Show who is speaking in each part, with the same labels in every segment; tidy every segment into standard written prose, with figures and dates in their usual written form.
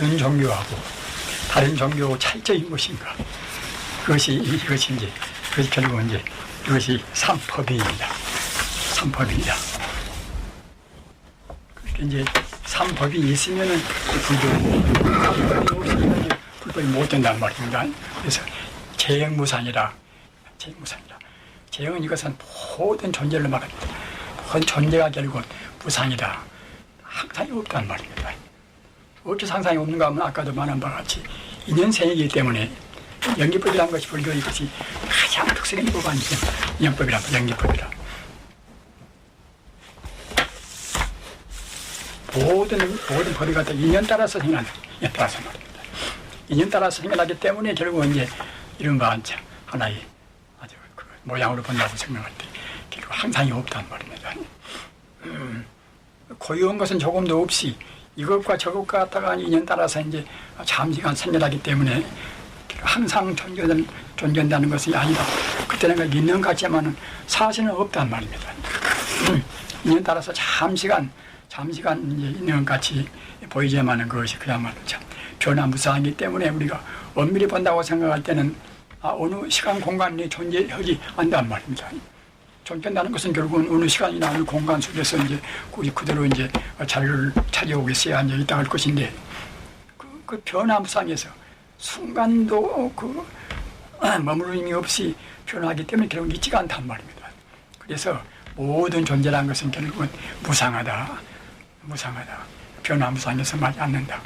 Speaker 1: 모든 종교하고 다른 종교 차이점이 무엇인가? 이것이 이제 그것이 결국은 이제 이것이 삼법인입니다. 삼법인이다. 그렇게 이제 삼법이 있으면은 불교고 삼법이 없으면 이제 불법이 못 된다는 말입니다. 그래서 재행무상이라. 재행은 이것은 모든 존재를 말합니다. 모든 존재가 결국은 무상이다. 항상이 없다는 말입니다. 어째서 항상이 없는가 하면 아까도 말한 바와 같이 인연생이기 때문에 연기법이라는 것이 불교의 것이 가장 특색인 법 아니죠. 인연법이란 연기법이라. 모든 법이 갖다 인연 따라서 생겨난다. 인연 따라서 말입니다. 인연 따라서 생겨나기 때문에 결국은 이제 이른바 하나의 아주 그 모양으로 본다고 생각할 때 결국 항상이 없다는 말입니다. 고유한 것은 조금도 없이 이것과 저것과 갖다가 인연 따라서 이제 잠시간 생겨나기 때문에 항상 존재한다는 것이 아니라 그때는 있는 것 같지만은 사실은 없단 말입니다. 인연 따라서 잠시간 이제 있는 것 같이 보이지만은 그것이 그야말로 참 변화무쌍하기 때문에 우리가 엄밀히 본다고 생각할 때는 어느 시간 공간이 존재하지 않단 말입니다. 존재한다는 것은 결국은 어느 시간이나 어느 공간 속에서 이제 그대로 이제 자리를 차지하고 있어야 있다 할 것인데 그 변화무쌍에서 순간도 머무름이 없이 변화하기 때문에 결국 있지가 않단 말입니다. 그래서 모든 존재라는 것은 결국은 무상하다. 변화무상에서 말이 않는다.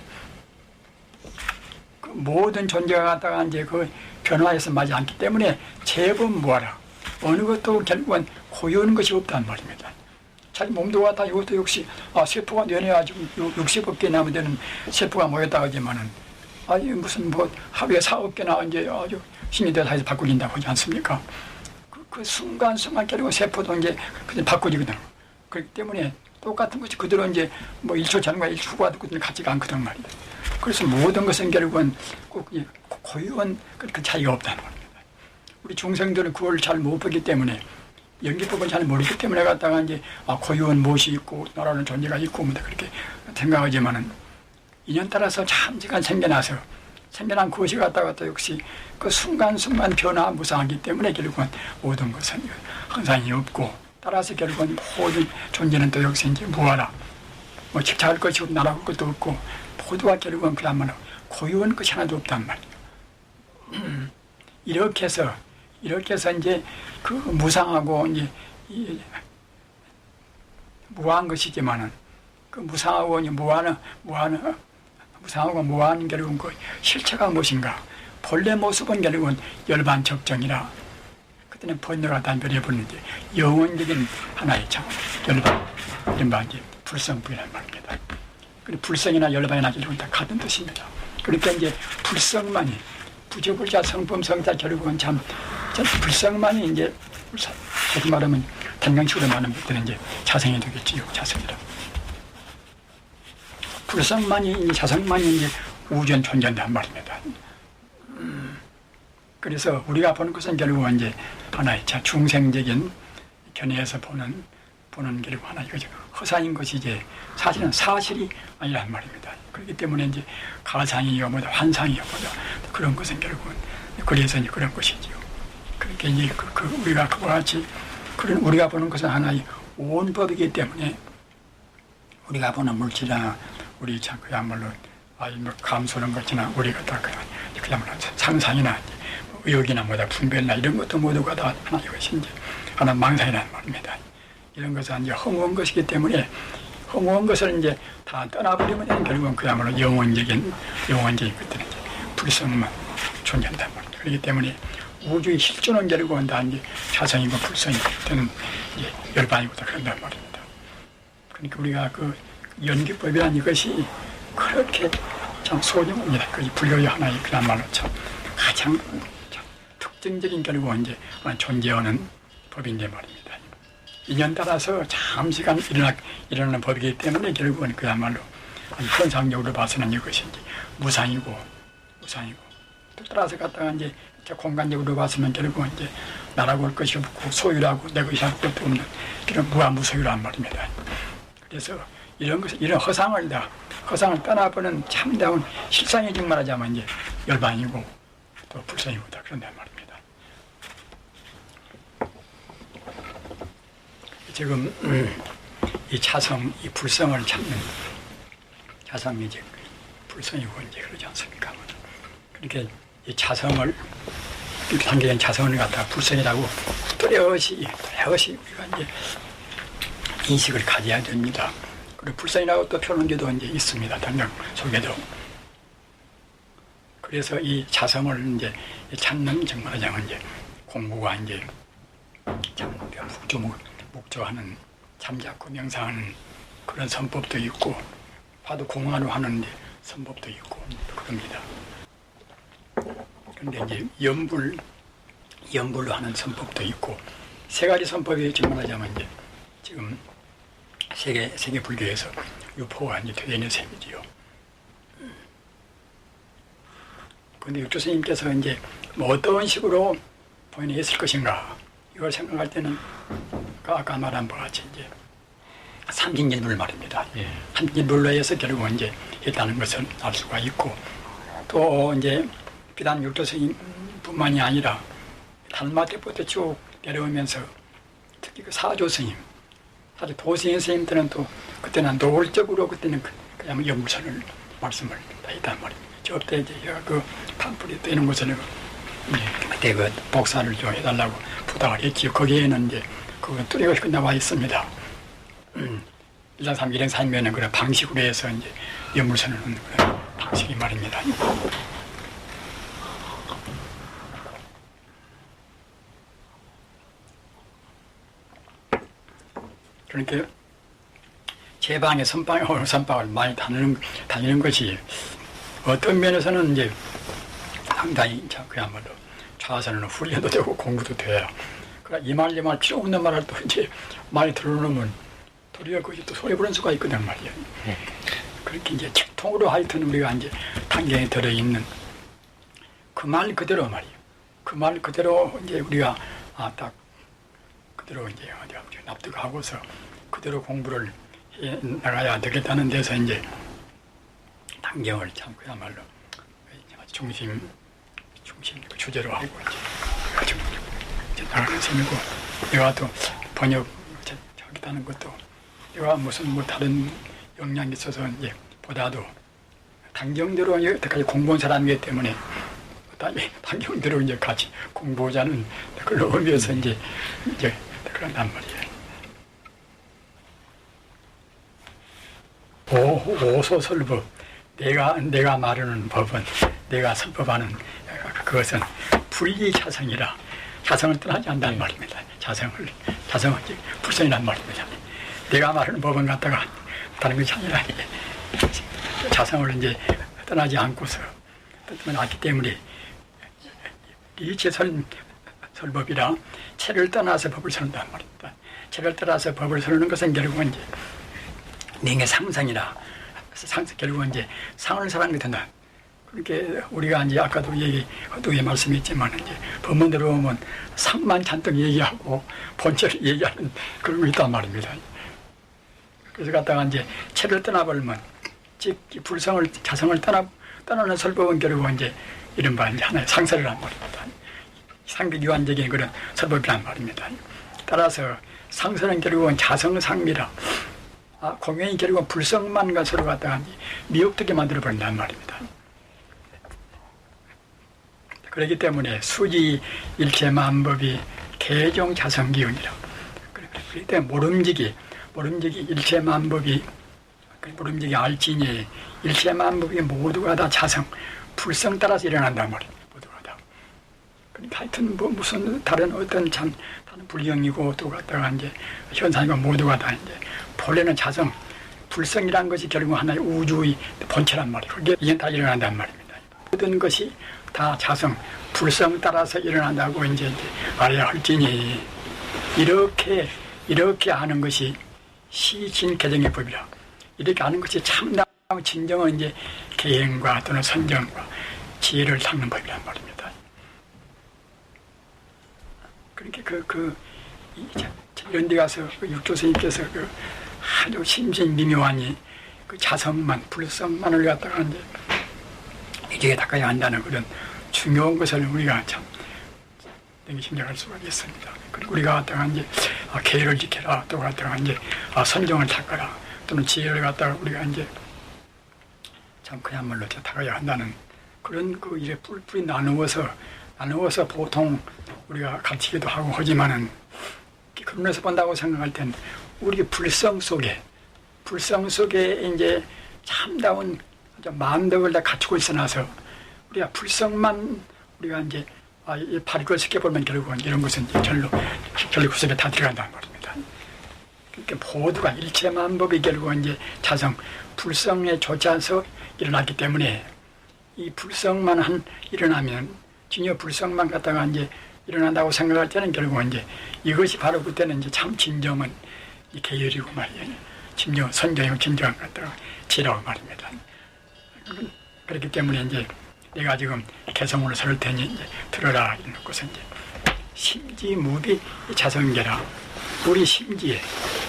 Speaker 1: 그 모든 존재가 갖다가 이제 그 변화에서 말이 않기 때문에 재범무하라. 어느 것도 결국은 고유한 것이 없단 말입니다. 자기 몸도 같아 이것도 역시 세포가 뇌내야 지금 60억 개 나면 되는 세포가 모였다 하지만은 무슨 하루에 4억 개나 이제 아주 신이 돼서 해서 바꾸긴다고 하지 않습니까? 그 순간순간 결국은 세포도 이제 그냥 바꾸지거든. 그렇기 때문에 똑같은 것이 그대로 이제 1초 전과 1초 후가 같지가 않거든 말이다. 그래서 모든 것은 결국은 꼭 고유한 그 차이가 없다는 겁니다. 우리 중생들은 그걸 잘 못 보기 때문에 연기법을 잘 모르기 때문에 갖다가 이제 고유한 무엇이 있고 나라는 존재가 있고 그렇게 생각하지만은 인연 따라서 잠시간 생겨난 그것이 갖다가 또 역시 그 순간순간 변화 무상하기 때문에 결국은 모든 것은 항상이 없고 따라서 결국은 모든 존재는 또 역시 이제 무하라. 집착할 것이 없고 나라할 것도 없고 모두가 결국은 그야말로 고유한 것이 하나도 없단 말이에요. 이렇게 해서 이제 그 무상하고 이제 무한 것이지만은 그 무상하고 이제 무상하고 무한 결국은 그 실체가 무엇인가? 본래 모습은 결국은 열반적정이라 그때는 번뇌가 단별해버리는데 영원적인 하나의 참 열반 이른바 이제 불성부이라는 말입니다. 그리고 불성이나 열반이나 결국은 다 같은 뜻입니다. 그러니까 이제 불성만이 부조불자 성품성자 결국은 참 불성만이 이제 다시 말하면 단강식으로 말하면 그때는 이제 자성이 되겠지요. 자성이라. 불성만이 자성만이 이제 우주엔 존재한단 말입니다. 그래서 우리가 보는 것은 결국은 이제 하나의 중생적인 견해에서 보는 결국 하나 이거죠. 허상인 것이 이제 사실은 사실이 아니란 말입니다. 그렇기 때문에 이제 가상이요 뭐다 환상이요 뭐다 그런 것은 결국은 그래서 이제 그런 것이지요. 그렇게 이제 우리가 그와 같이 그런 우리가 보는 것은 하나의 온법이기 때문에 우리가 보는 물질이나 우리 참 그야말로 감소는 것이나 우리가 다 그야말로 상상이나 의욕이나 뭐다 분별이나 이런 것도 모두가 다 하나 이것이 이제 하나 망상이라는 말입니다. 이런 것은 이제 허무한 것이기 때문에 허무한 것을 이제 다 떠나버리면 결국은 그야말로 영원적인 것들은 이제 불성만 존재한단 말입니다. 그렇기 때문에 우주의 실존은 결국은 다 이제 자성이고 불성이 되는 이제 열반이고 다 그런단 말입니다. 그러니까 우리가 그 연기법이라는 이것이 그렇게 참 소중합니다. 그 불교의 하나의 그야말로 참 가장 특징적인 결국은 이제 존재하는 법인데 말입니다. 인연 따라서 잠시간 일어나는 법이기 때문에 결국은 그야말로 현상적으로 봐서는 이것이 이제 무상이고 또 따라서 갖다가 이제 공간적으로 봐서는 결국은 이제 나라고 할 것이 없고 소유라고 내 것이 할 것도 없는 그런 무한무소유란 말입니다. 그래서 이런 허상을 다 허상을 떠나보는 참다운 실상이 말하자면 이제 열반이고 또 불성이고 다 그런단 말입니다. 지금 이 차성, 이 불성을 찾는 차성이 이제 불성이고 이제 그러지 않습니까? 그렇게 이 차성을 이렇게 단계된 차성을 갖다 불성이라고 뚜렷이 우리가 이제 인식을 가져야 됩니다. 그리고 불성이라고 또 표현계도 이제 있습니다. 당장 속에도. 그래서 이 차성을 이제 찾는 정말 하자면 이제 공부가 이제 참 묵조하는 잠자코 명상하는 그런 선법도 있고 화두 공화로 하는 선법도 있고 그럽니다. 그런데 이제 연불로 하는 선법도 있고 세 가지 선법이 정말하자면 이제 지금 세계 불교에서 유포가 이제 되어 있는 셈이지요. 그런데 육조 스님께서 이제 뭐 어떤 식으로 본인이 했을 것인가 이걸 생각할 때는 아까 말한 바와 같이 이제 삼진일불 말입니다. 삼진일불로 해서 결국은 이제 했다는 것을 알 수가 있고 또 이제 비단 육조 스님뿐만이 아니라 달마 때부터 쭉 내려오면서 특히 그 사조 스님, 사조 도스님 스님들은 또 그때는 노골적으로 그때는 그냥 염선을 말씀을 했단 말입니다. 저때 이제 그 판풀이 되는 것을 그때 그 복사를 좀 해달라고 부탁을 했지요. 거기에는 이제 그 뚜렷이 나와 있습니다. 1장 3, 1행 3면은 그런 방식으로 해서 이제 연물선을 넣는 그런 방식이 말입니다. 그러니까 제 방에 선방을 많이 다니는 것이 어떤 면에서는 이제 상당히 그야말로 좌선은 후리도 되고 공부도 돼요. 그러나 이 말 필요 없는 말을 또 이제 많이 들어놓으면 도리어 그것이 또 소리 부는 수가 있거든 말이에요. 그렇게 이제 책통으로 하여튼 우리가 이제 단계에 들어있는 그 말 그대로 말이에요. 그 말 그대로 이제 우리가 딱 그대로 이제 납득하고서 그대로 공부를 해 나가야 되겠다는 데서 이제 단경을 참 그야말로 중심 주제로 하고 이제 나가는 셈이고 내가 또 번역 하겠다는 것도 내가 무슨 뭐 다른 역량이 있어서 이제 보다도 단경대로 여태까지 공부한 사람이기 때문에 단경대로 이제 같이 공부하자는 그런 의미에서 이제 그런단 말이에요. 오소설법 내가 말하는 법은 내가 설법하는 그것은 불리차성이라 차성을 떠나지 않는단 말입니다. 차성은 불성이란 말입니다. 내가 말하는 법은 갖다가 다른 것이 아니라 차성을 이제 떠나지 않고서 떠나기 때문에 설법이라 체를 떠나서 법을 서는단 말입니다. 체를 떠나서 법을 서는 것은 결국은 이제 능의 상상이라 결국은 이제 상을 사랑하게 된다. 그렇게 우리가 이제 아까도 어떻게 말씀했지만 이제 법문대로 보면 상만 잔뜩 얘기하고 본체를 얘기하는 그런 거 있단 말입니다. 그래서 갖다가 이제 체를 떠나버리면 즉 불성을 자성을 떠나는 설법은 결국은 이제 이른바 이제 하나의 상설이란 말입니다. 상비유한적인 그런 설법이란 말입니다. 따라서 상설은 결국은 자성상미라. 공연이 결국은 불성만과 서로 갖다가 미혹되게 만들어버린단 말입니다. 그렇기 때문에 수지 일체만법이 개종 자성기운이라. 그렇기 때문에 모름지기 일체만법이 모름지기 알지니 일체만법이 모두가 다 자성, 불성 따라서 일어난단 말입니다. 모두가 다. 그러니까 하여튼 뭐 무슨 다른 어떤 다른 불경이고 또 갖다가 이제 현상이고 모두가 다 이제 본래는 자성, 불성이란 것이 결국 하나의 우주의 본체란 말이에요. 그게 이게 다 일어난단 말입니다. 모든 것이 다 자성, 불성 따라서 일어난다고 이제 알아야 할지니 이렇게 아는 것이 시진개정의 법이라. 이렇게 아는 것이 참나 진정은 이제 계행과 또는 선정과 지혜를 닦는 법이란 말입니다. 그렇게 이런 데 가서 육조 스님께서 아주 심신 미묘하니 그 자성만, 불성만을 갖다가 이제 이제 닦아야 한다는 그런 중요한 것을 우리가 참 심정할 수가 있습니다. 그리고 우리가 갖다가 이제 계율을 지켜라, 또 갖다가 이제 선정을 닦아라, 또는 지혜를 갖다가 우리가 이제 참 그야말로 닦아야 한다는 그런 그 일에 뿔뿔이 나누어서 보통 우리가 가르치기도 하고 하지만은 그런 데서 본다고 생각할 땐 우리 불성 속에 이제 참다운 마음덕을 다 갖추고 있어놔서 우리가 불성만 우리가 이제 발굴 시켜보면 결국은 이런 것은 결국 그 속에 다 들어간다는 말입니다. 그러니까 모두가 일체만법이 결국은 이제 자성, 불성에 조차서 일어났기 때문에 이 불성만 일어나면 진여 불성만 갖다가 이제 일어난다고 생각할 때는 결국은 이제 이것이 바로 그때는 이제 참 진정은 이 계율이고 말이에요. 진정 선정이고 진정한 것 갖다가 지라고 말입니다. 그렇기 때문에 이제 내가 지금 개성으로 설 테니 이제 들어라 이런 것은 이제 심지무비 자성계라. 우리 심지에,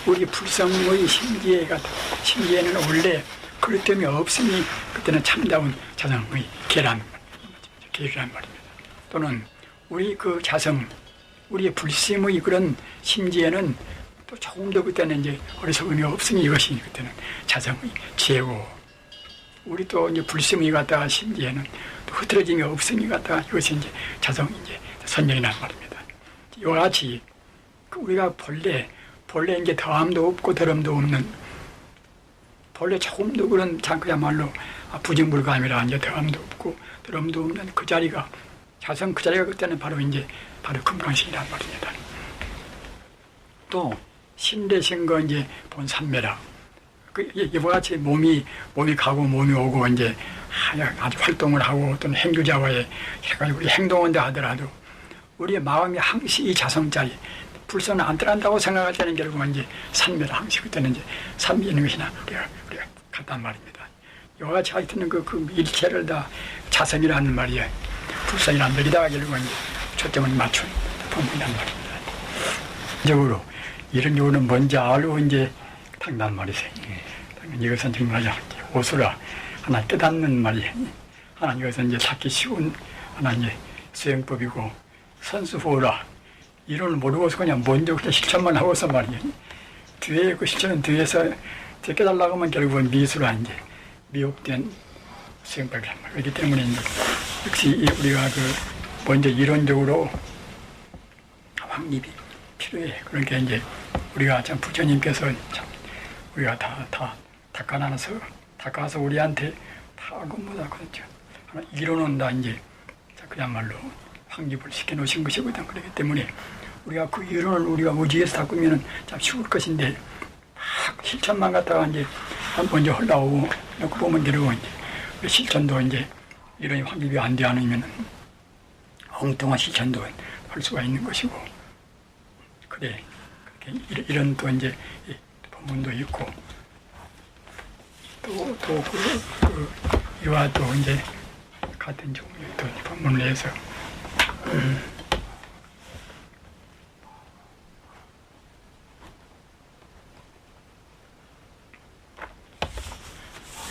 Speaker 1: 우리 불성의 심지에는 원래 그릇됨이 없으니 그때는 참다운 자성의 계란, 계란 말입니다. 또는 우리 그 자성, 우리의 불심의 그런 심지에는 또 조금 더 그때는 이제 어리석음이 없으니 이것이 그때는 자성의 지혜고, 우리 또 이제 불심의 갖다가 심지에는 또 흐트러짐이 없으니 갖다가 이것이 이제 자성의 이제 선정이란 말입니다. 이와 같이 우리가 본래 이제 더함도 없고 더럼도 없는, 본래 조금도 그런 그야말로 부정불감이라 이제 더함도 없고 더럼도 없는 그 자리가 자성, 그 자리가 그때는 바로 금강신이란 말입니다. 또 신대신 거 이제 본 삼매라. 이와 같이 몸이 가고 몸이 오고 이제 아주 활동을 하고 또는 행주자와의 우리 행동한다 하더라도 우리의 마음이 항시 이 자성자리 불성은 안 들어간다고 생각할 때는 결국은 이제 산매라 항시 그때는 이제 산미 있는 것이나 우리가 같단 말입니다. 이와 같이 하여튼 그 일체를 다 자성이라는 말이에요. 불성이라는 말이다가 결국은 이제 초점을 맞춘 본문이란 말입니다. 적으로 이런 경우는 뭔지 알고 이제 탁난 말이세요. 이것은 정말 오수라 하나 깨닫는 말이에요. 하나 이것은 이제 찾기 쉬운 하나 이제 수행법이고 선수호라 이론을 모르고서 그냥 먼저 그냥 실천만 하고서 말이에요. 뒤에 그 실천은 뒤에서 깨달라고 하면 결국은 미수라 이제 미혹된 수행법이란 말이에요. 그렇기 때문에 이제 역시 우리가 먼저 이론적으로 확립이 필요해. 그러니까 이제 우리가 참 부처님께서 참 우리가 다 닦아서 우리한테 다 공부다 그렇죠. 이론은 다 이제 그야말로 확립을 시켜놓으신 것이거든. 그렇기 때문에 우리가 그 이론을 우리가 의지해서 닦으면은 참 쉬울 것인데 막 실천만 갖다가 이제 먼저 흘러오고 놓고 보면 되고 이제 실천도 이제 이론이 확립이 안 돼 않으면은 엉뚱한 실천도 할 수가 있는 것이고 그래. 이런 또 이제 본문도 있고 또 이와 또 이제 같은 종류의 또 본문을 해서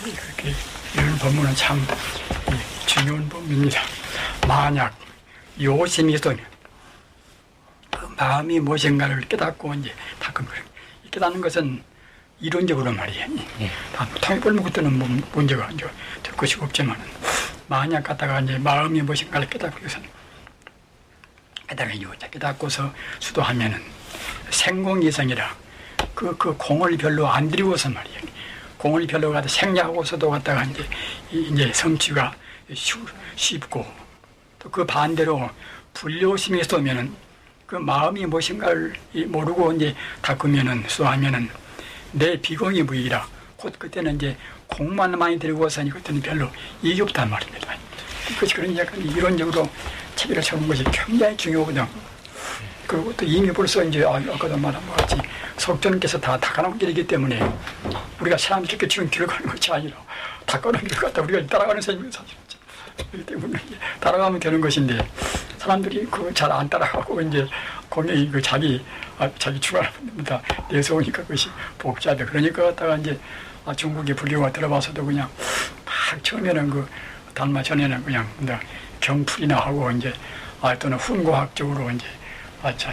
Speaker 1: 그렇게 이런 본문은 참 중요한 본문입니다. 만약 요심이 있으면 그 마음이 무엇인가를 깨닫고 이제 닦은 거예요. 깨닫는 것은 이론적으로 말이에요. 다 통해보면 그때는 문제가 이제 될 것이 없지만 만약 갖다가 이제 마음이 무엇인가를 깨닫고 위해서는 깨닫고서 수도하면은 생공이성이라 그 공을 별로 안 들이고서 말이에요. 공을 별로 갖다 생략하고서도 갖다가 이제 성취가 쉽고 또 그 반대로 불료심이 쏘면은 그 마음이 무엇인가를 모르고 이제 닦으면은 수하면은 내 비공이 무이라 곧 그때는 이제 공만 많이 들고서 그때는 별로 이익이 없단 말입니다. 그것이 그런 약간 이론적으로 체계를 세우는 것이 굉장히 중요하거든. 그리고 또 이미 벌써 이제 아까도 말한 것 같이 석전께서 다 닦아놓은 길이기 때문에 우리가 사람들께 지금 길을 가는 것이 아니라 닦아놓은 길을 갖다 우리가 따라가는 셈이에요, 사실은. 그렇기 때문에 따라가면 되는 것인데 사람들이 그거 잘 안 따라가고 이제 공연이 자기 주관을 다 내세우니까 그것이 복잡해. 그러니까 갖다가 이제 중국의 불교가 들어봐서도 그냥 막 처음에는 그 달마 전에는 그냥 경풀이나 하고 이제 또는 훈고학적으로 이제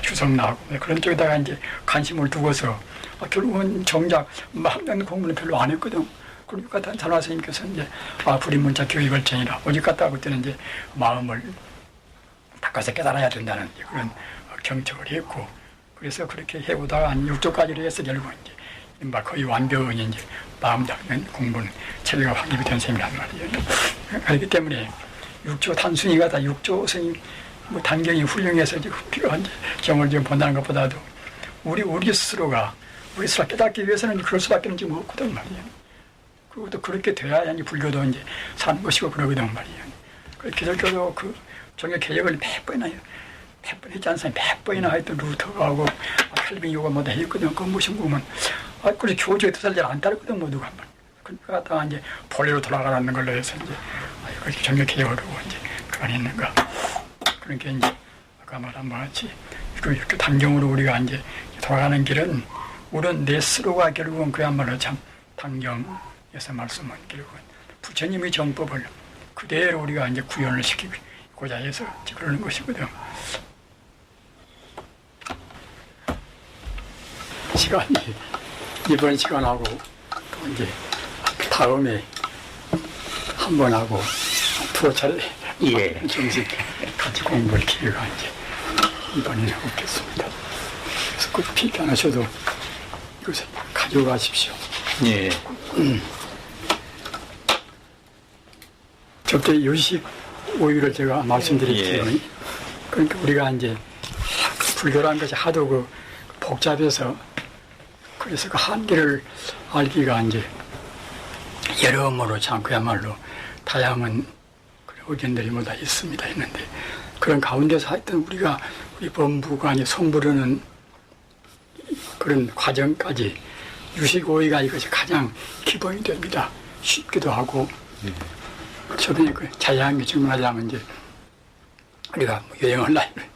Speaker 1: 주석나 하고 그런 쪽에다가 이제 관심을 두고서 결국은 정작 학년 공부는 별로 안 했거든. 그러니까 달마 스님께서 이제 불인문자 교육을 전이라 오직 갔다 그때는 이제 마음을 닦아서 깨달아야 된다는 그런 경청을 했고 그래서 그렇게 해오다가 한 6조까지를 해서 결국 이제 거의 완벽히 이제 마음 닦는 공부는 체계가 확립이 된 셈이란 말이에요. 그렇기 때문에 6조 단순히가 다 6조 스님 단경이 훌륭해서 필요한 경을 좀 본다는 것보다도 우리 스스로가 깨닫기 위해서는 그럴 수밖에 지금 없거든 말이에요. 그리고 또 그렇게 돼야 이제 불교도 이제 사는 것이고 그러거든 말이에요. 기독교도 그 종교 개혁을 몇 번이나 했지 않습니까? 몇 번이나 하여튼 루터가 하고 칼빈교가 뭐다 했거든. 그 무슨 보면 그래 교주의 뜻을 잘 안 따르거든 모두가 한 번. 그러니까 다 이제 본래로 돌아가라는 걸로 해서 이제 그렇게 종교 개혁을 하고 이제 그간 했는가. 그러니까 이제 아까 말한 바 같이 이렇게 단경으로 우리가 이제 돌아가는 길은 우리는 내 스스로가 결국은 그야말로 참 단경에서 말씀은 결국은 부처님의 정법을 그대로 우리가 이제 구현을 시키고자 해서 그러는 것이거든. 시간이 이번 시간하고 또 이제 다음에 한 번 하고 두어 차례 정식 같이 공부할 기회가 이제 이번에는 없겠습니다. 그래서 꼭 필요 안 하셔도 이것을 가져가십시오.
Speaker 2: 예.
Speaker 1: 접대 유식 오유를 제가 말씀드릴게요. 예. 그러니까 우리가 이제 불교라는 것이 하도 복잡해서 그래서 그 한계를 알기가 이제 여러모로 참 그야말로 다양한 의견들이 뭐다 있습니다 했는데 그런 가운데서 하여튼 우리 법부가 아니 성부르는 그런 과정까지 유식오이가 이것이 가장 기본이 됩니다. 쉽기도 하고 저번에 그 자양이 증명하자면 이제 우리가 여행을 나이면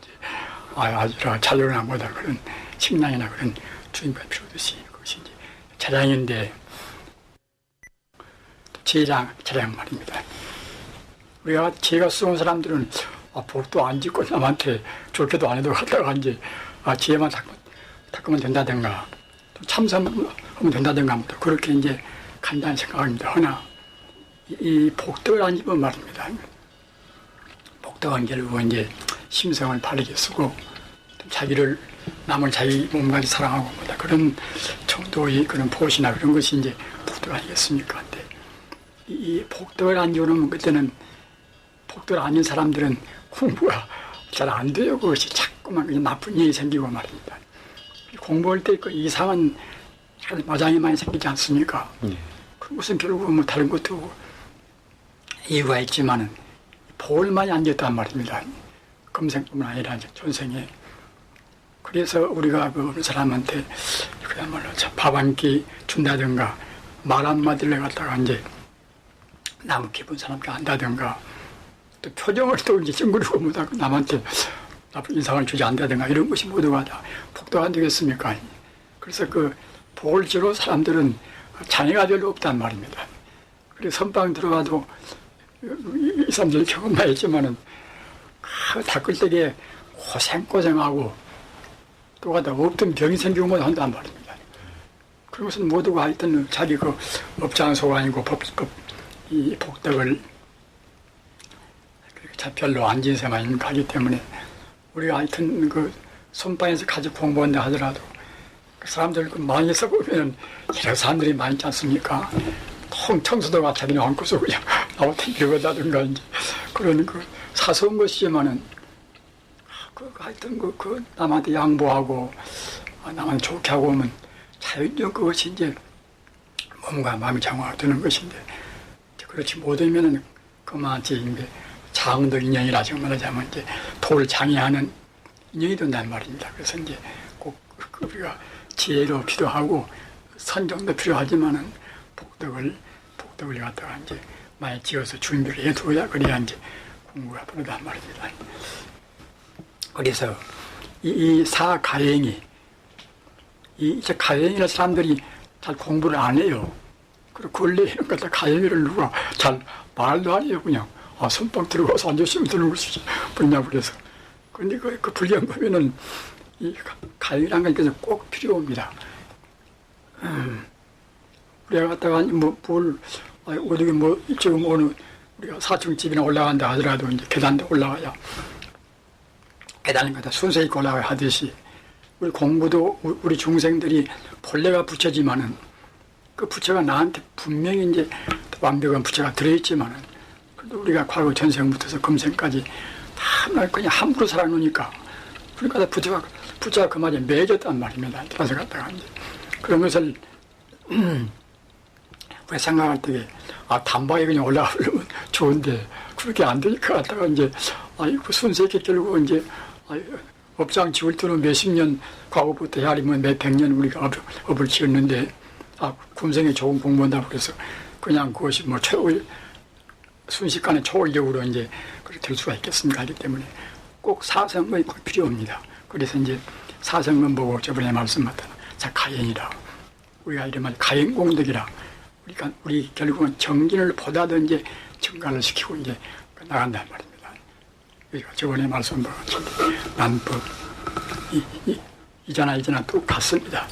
Speaker 1: 아주 자료나 뭐다 그런 식량이나 그런 주인발 필요듯이 그것이 이제 자양인데 제장 말입니다. 우리가 제가 쓰는 사람들은 복도 안 짓고 남한테 좋게도 안 해도 갔다가 이제 지혜만 닦으면 된다든가 참선하면 된다든가 뭐 그렇게 이제 간단히 생각합니다. 허나 이 복덕을 안 입은 말입니다. 복덕은 결국 이제 심성을 바르게 쓰고 자기를 남을 자기 몸까지 사랑하고 뭐다 그런 정도의 그런 보시나 그런 것이 이제 복덕 아니겠습니까? 근데 이 복덕을 안 이루면 그때는 복덕을 아닌 사람들은 공부가 잘 안 돼요. 그것이 자꾸만 그냥 나쁜 일이 생기고 말입니다. 공부할 때 그 이상한 마장이 많이 생기지 않습니까? 그것은 결국은 뭐 다른 것도 이유가 있지만은 복을 많이 안 줬단 말입니다. 금생뿐만 아니라 전생에. 그래서 우리가 그 사람한테 그야말로 밥 한 끼 준다든가 말 한마디를 갖다가 이제 나무 깊은 사람께 한다든가 또 표정을 또 이제 찡그리고 못하고 남한테 나쁜 인상을 주지 않다든가 이런 것이 모두가 다 복도 안 되겠습니까? 그래서 그 복을 주로 사람들은 장애가 별로 없단 말입니다. 그래서 선방 들어가도 이 사람들이 경험만 했지만은 닦을 때에 고생하고 또 가다 없던 병이 생기고만 한단 말입니다. 그런 것은 모두가 하여튼 자기 그 업장소가 아니고 이 복덕을 별로 안 진세만 가기 때문에 우리가 하여튼 그 선방에서 가지고 공부한다 하더라도 그 사람들 그 많이 써보면 여러 사람들이 많지 않습니까? 통 청소도가 자기네 안고서 그냥 나와 튕겨가다든가 이제 그런 그 사소한 것이지만은 하여튼 그 남한테 양보하고 남한테 좋게 하고 오면 자연적 그것이 이제 몸과 마음이 정화가 되는 것인데 그렇지 못하면은 그만치 이제 장덕 인연이라 지금 말하자면 이제 도를 장애하는 인연이 된단 말입니다. 그래서 이제 꼭 우리가 지혜로 필요하고 선정도 필요하지만은 복덕을 갖다가 이제 많이 지어서 준비를 해둬야 그래야 이제 공부가 부르단 말입니다. 그래서 이 사가행이 이제 가행이라는 사람들이 잘 공부를 안 해요. 그리고 근래 이런 것들 가연이를 누가 잘 말도 안 해요. 그냥 손빵 들고 앉으시면 되는 것이지 뭐냐 그래서. 근데 그 불경법에는 이 가연이라는 게 꼭 필요합니다. 우리가 갔다가 어디 지금 오늘 우리가 4층 집이나 올라간다 하더라도 이제 계단도 올라가야 계단을 갖다 순서 있고 올라가야 하듯이 우리 공부도 우리 중생들이 본래가 부처지만은 그 부처가 나한테 분명히 이제 완벽한 부처가 들어있지만은 그래도 우리가 과거 전생부터서 금생까지 다 그냥 함부로 살아놓으니까 그러니까 부처가 그 말에 매졌단 말입니다. 따라서 갔다가 이제 그런 것을 우리가 생각할 때 단박에 그냥 올라가려면 좋은데 그렇게 안 되니까 갔다가 이제 그 순서 있게 결국 이제 업장 지을 때는 몇십 년 과거부터 헤아리면 몇백 년 우리가 업을 지었는데 kum생에 좋은 공부한다고 그래서 그냥 그것이 뭐 순식간에 초월력으로 이제 그렇게 될 수가 있겠습니까? 하기 때문에 꼭 사성은 꼭 필요합니다. 그래서 이제 사성은 보고 저번에 말씀하셨던 가연이라 우리가 이름한 가연공덕이라 우리 결국은 정진을 보다도 이제 증가를 시키고 이제 나간단 말입니다. 우리가 저번에 말씀한 난법 이자나 또 같습니다.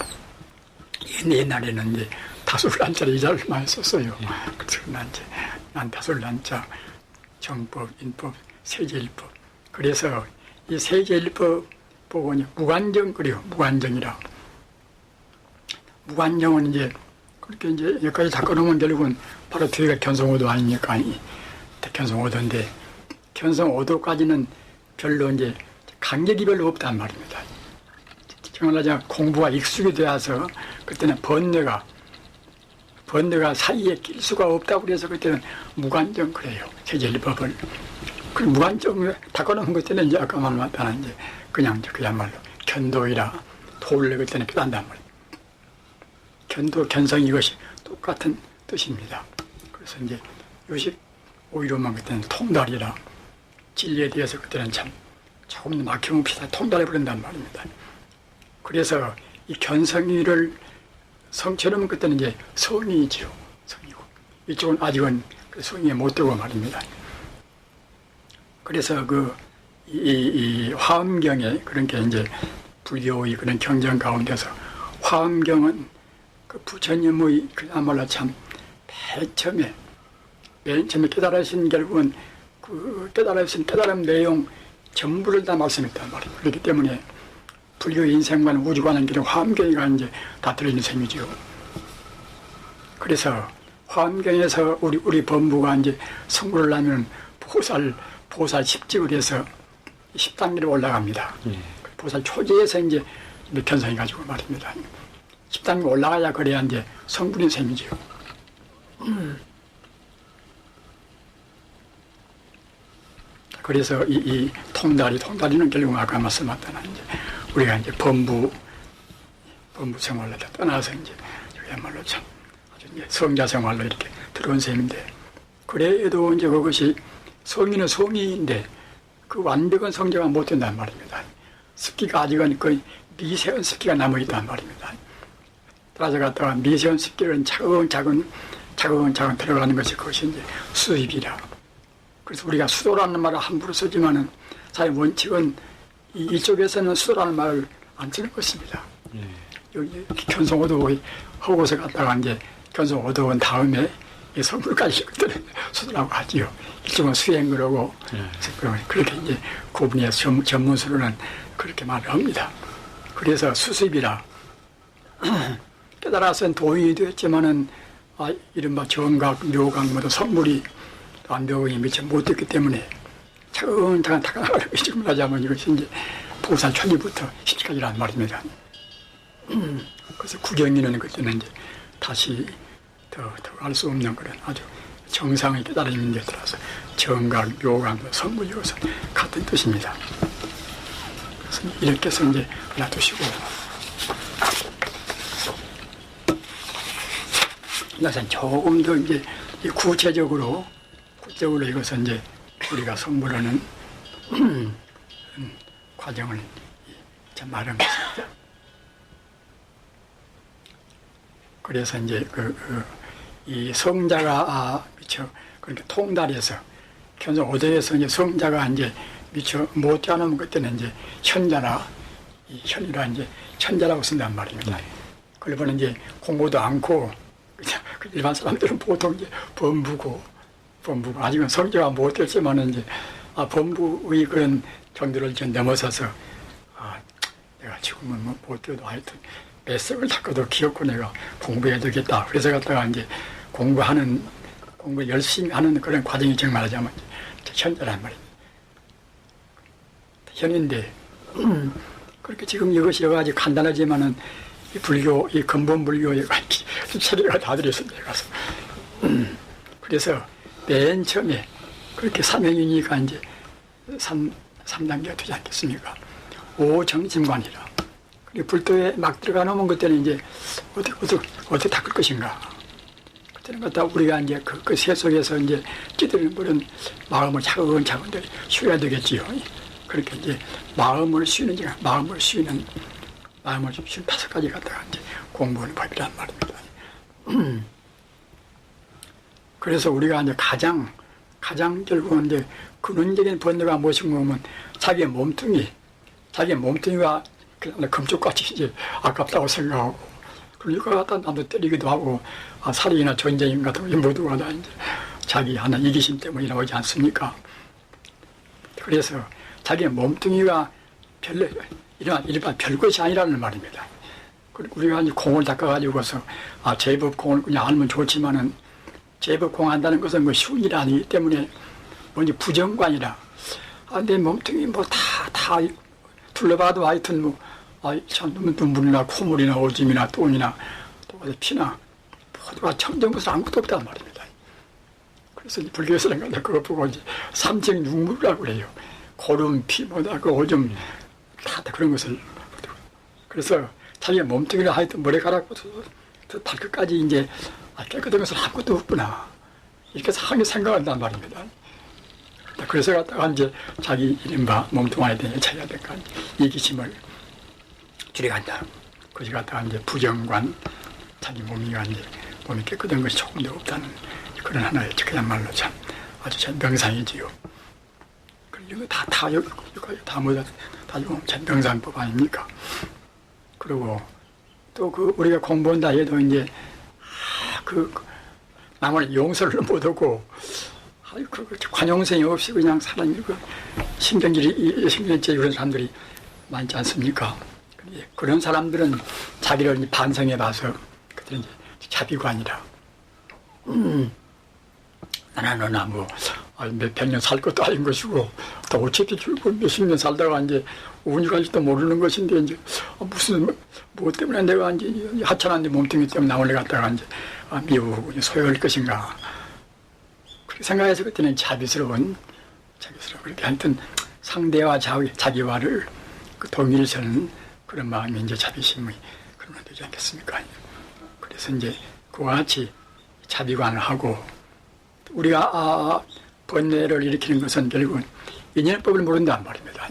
Speaker 1: 옛날에는 이제 다솔란자를 이자를 많이 썼어요. 그래서 난 다솔란자, 정법, 인법, 세제일법. 그래서 이 세제일법 보고 무관정 그래요. 무관정이라. 무관정은 이제 그렇게 이제 여기까지 다 끊으면 결국은 바로 뒤가 견성오도 아니니까 견성오도인데 견성오도까지는 별로 이제 간격이 별로 없단 말입니다. 정말 공부가 익숙이 되어서 그때는 번뇌가 사이에 낄 수가 없다고 그래서 그때는 무관정 그래요. 세제일법을. 그 무관정 다 끊어놓은 그때는 이제 아까 말했다는 이제 그냥 그야말로 견도이라 도를 그때는 깨닫는단 말이에요. 견도, 견성 이것이 똑같은 뜻입니다. 그래서 이제 요식 오히려만 그때는 통달이라 진리에 대해서 그때는 참 조금 더 막힘없이 다 통달해 버린단 말입니다. 그래서 이 견성이를 성처럼 그때는 이제 성이죠. 성이고 이쪽은 아직은 그 성이 못 되고 말입니다. 그래서 이 화엄경에 그런 게 이제 불교의 그런 경전 가운데서 화엄경은 그 부처님의 그야말로 참 맨 처음에 깨달으신 결국은 그 깨달은 내용 전부를 다 말씀했단 말이에요. 그렇기 때문에 불교 인생관 우주관은 길은 화엄경이가 이제 다 들어있는 셈이죠. 그래서 화엄경에서 우리 법무가 이제 성불을 하면 보살 10직을 해서 10단계로 올라갑니다. 보살 초기에서 이제 견성해 가지고 말입니다. 10단계 올라가야 그래야 이제 성불인 셈이죠. 그래서 이 통달이는 결국 아까 말씀하셨던 이제 우리가 이제 법무 생활을 떠나서 이제 그야말로 참 아주 이제 성자 생활로 이렇게 들어온 셈인데 그래도 이제 그것이 성인은 성인인데 그 완벽한 성자가 못 된단 말입니다. 습기가 아직은 거의 미세한 습기가 남아있단 말입니다. 따라서 갔다가 미세한 습기를 차근차근 들어가는 것이 그것이 이제 수입이라. 그래서 우리가 수도라는 말을 함부로 쓰지만은 사실 원칙은 이쪽에서는 수도라는 말을 안 쓰는 것입니다. 여기 견성오도 허고서 갔다가 이제 견성오도 온 다음에 성불까지 것들은 수도라고 하지요. 이쪽은 수행 그러고 그렇게 이제 구분해서 전문수로는 그렇게 말을 합니다. 그래서 수습이라 깨달아서는 도인이 되었지만은 이른바 정각, 묘각 모두 성물이 완벽하게 미처 못됐기 때문에 차근차근 닦아나가려고 지금 하자면 이것이 이제 보살 초기부터 10지까지라는 말입니다. 그래서 구경이는 그때는 이제 다시 더 알 수 없는 그런 아주 정상의 깨달음인 데 들어서 정각, 묘각, 성물 이것은 같은 뜻입니다. 그래서 이렇게 해서 이제 놔두시고 그래서 조금 더 이제 구체적으로 이것은 이제 우리가 성불하는 과정을 말한 것입니다. 그래서 이제 이 성자가 미처 그렇게 통달해서 현재 오대에서 이제 성자가 이제 미처 못지않으면 그때는 이제 현자나 이 현이라 이제 천자라고 쓴단 말입니다. 그러면 이제 공부도 않고 그냥 일반 사람들은 보통 이제 범부고 아직은 성자가 못 됐지만은 이제 범부의 그런 정도를 이제 넘어서서 내가 지금은 뭐 못 돼도 하여튼 뱃속을 닦아도 기억고 내가 공부해야 되겠다. 그래서 갔다가 이제 공부 열심히 하는 그런 과정이 정말 하자면 현자란 말입니다. 현인데 그렇게 지금 이것이 여러 가지 간단하지만은 이 불교, 이 근본 불교의 체계가 다 들어있습니다. 가서 그래서 맨 처음에 그렇게 사명이니까 이제 3단계가 되지 않겠습니까? 오정심관이라. 그리고 불도에 막 들어가 놓으면 그때는 이제 어떻게 닦을 것인가. 그때는 갖다 우리가 이제 그 새 속에서 이제 찌들는 그런 마음을 차근차근 쉬어야 되겠지요. 그렇게 이제 마음을 쉬는 5가지 갖다가 이제 공부하는 법이란 말입니다. 그래서 우리가 이제 가장 결국은 이제 근원적인 번뇌가 무엇인가 하면 자기의 몸뚱이가 그냥 금쪽같이 이제 아깝다고 생각하고, 그리고 이거 갖다 남도 때리기도 하고, 살인이나 전쟁 같은 거 모두가 다 이제 자기 하나 이기심 때문에 나오지 않습니까? 그래서 자기의 몸뚱이가 일반 별것이 아니라는 말입니다. 그리고 우리가 이제 공을 닦아가지고서, 제법 공을 그냥 알면 좋지만은, 제법 공 한다는 것은 뭐 쉬운 일이 아니기 때문에, 뭔지 부정관이라, 내 몸뚱이 뭐 다 둘러봐도 하여튼 참 눈물이나 콧물이나 오줌이나 똥이나 또 피나 모두가 청정 것은 아무것도 없단 말입니다. 그래서 불교에서는 그거 보고 이제 삼정육물이라고 그래요. 고름, 피, 그 오줌 다 그런 것을. 그래서 자기의 몸뚱이를 하여튼 머리카락부터 발끝까지 이제 깨끗한 것은 아무것도 없구나, 이렇게 상하게 생각한단 말입니다. 그래서 갖다가 이제 자기 이른바 몸뚱 안에 대해 차려야 될까, 이기심을 줄여간다. 그것이 갖다가 이제 부정관, 자기 몸이 깨끗한 것이 조금도 없다는 그런 하나의 그야말로 참 아주 전 명상이지요. 그리고 다 모두 전 명상법 아닙니까? 그리고 또 우리가 공부한다 해도 이제 남을 용서를 못하고, 관용성이 없이 그냥 사람이 신경질이 그런 사람들이 많지 않습니까? 그런 사람들은 자기를 반성해 봐서, 그들은 자비관이라. 너나 몇백 년 살 것도 아닌 것이고, 또 어차피 줄고 몇십 년 살다가 이제 운이 갈지도 모르는 것인데, 이제 뭐 때문에 내가 이제 하찮은 몸뚱이 때문에 남을 갖다가 이제 미우고 소용할 것인가. 그렇게 생각해서 그때는 자비스러운 그렇게 하여튼 상대와 자기와를 동일시하는 그런 마음이 이제 자비심의 그런 건 되지 않겠습니까? 그래서 이제 그와 같이 자비관을 하고, 우리가 번뇌를 일으키는 것은 결국은 인연법을 모른단 말입니다.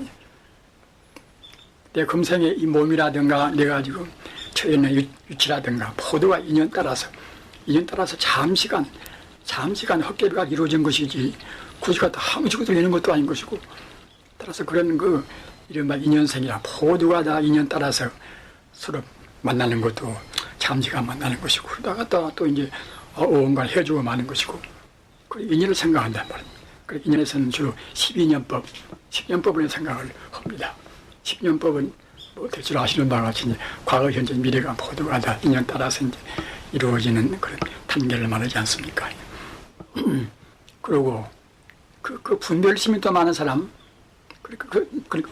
Speaker 1: 내 금생의 이 몸이라든가 내가 지금 처해 있는 위치라든가 모두가 인연 따라서 잠시간 헛개비가 이루어진 것이지, 굳이 갖다 항시고 들리는 것도 아닌 것이고, 따라서 그런 이른바 인연생이라 모두가 다 인연 따라서 서로 만나는 것도 잠시간 만나는 것이고, 그러다가 또 이제 어언간 해주고 마는 것이고, 그 인연을 생각한단 말입니다. 그 인연에서는 주로 10년법을 생각을 합니다. 10년법은 대충 아시는 바와 같이 이제 과거, 현재, 미래가 모두가 다 인연 따라서 이제 이루어지는 그런 단계를 말하지 않습니까? 그리고 그 분별심이 더 많은 사람, 그러니까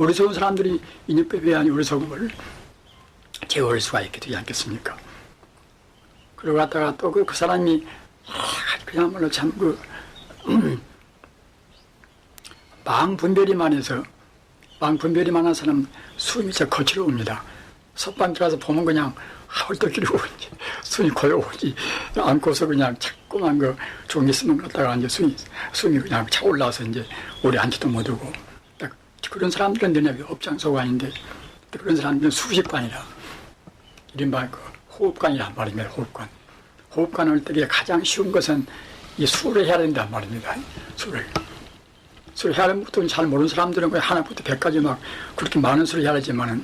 Speaker 1: 어리석은 사람들이 인연법에 대한 어리석음을 제어할 수가 있게 되지 않겠습니까? 그러고 갔다가 또 그 사람이 그야말로 참 망분별이 많은 사람 숨이 진짜 거칠어옵니다. 섭방 들어가서 보면 그냥 헐떡이고 숨이 고요하지 않고서 그냥 자꾸만 종이 쓰는 것 갖다가 이제 숨이 그냥 차올라서 이제 오래 앉지도 못하고, 그런 사람들은 내내 업장소관인데, 그런 사람들은 수식관이라, 이른바 호흡관이란 말입니다. 호흡관을 뜨기에 가장 쉬운 것은 이 수를 해야 된단 말입니다. 수를 해야 되는 것도 잘 모르는 사람들은 거의 하나부터 100까지 막 그렇게 많은 수를 해야 되지만은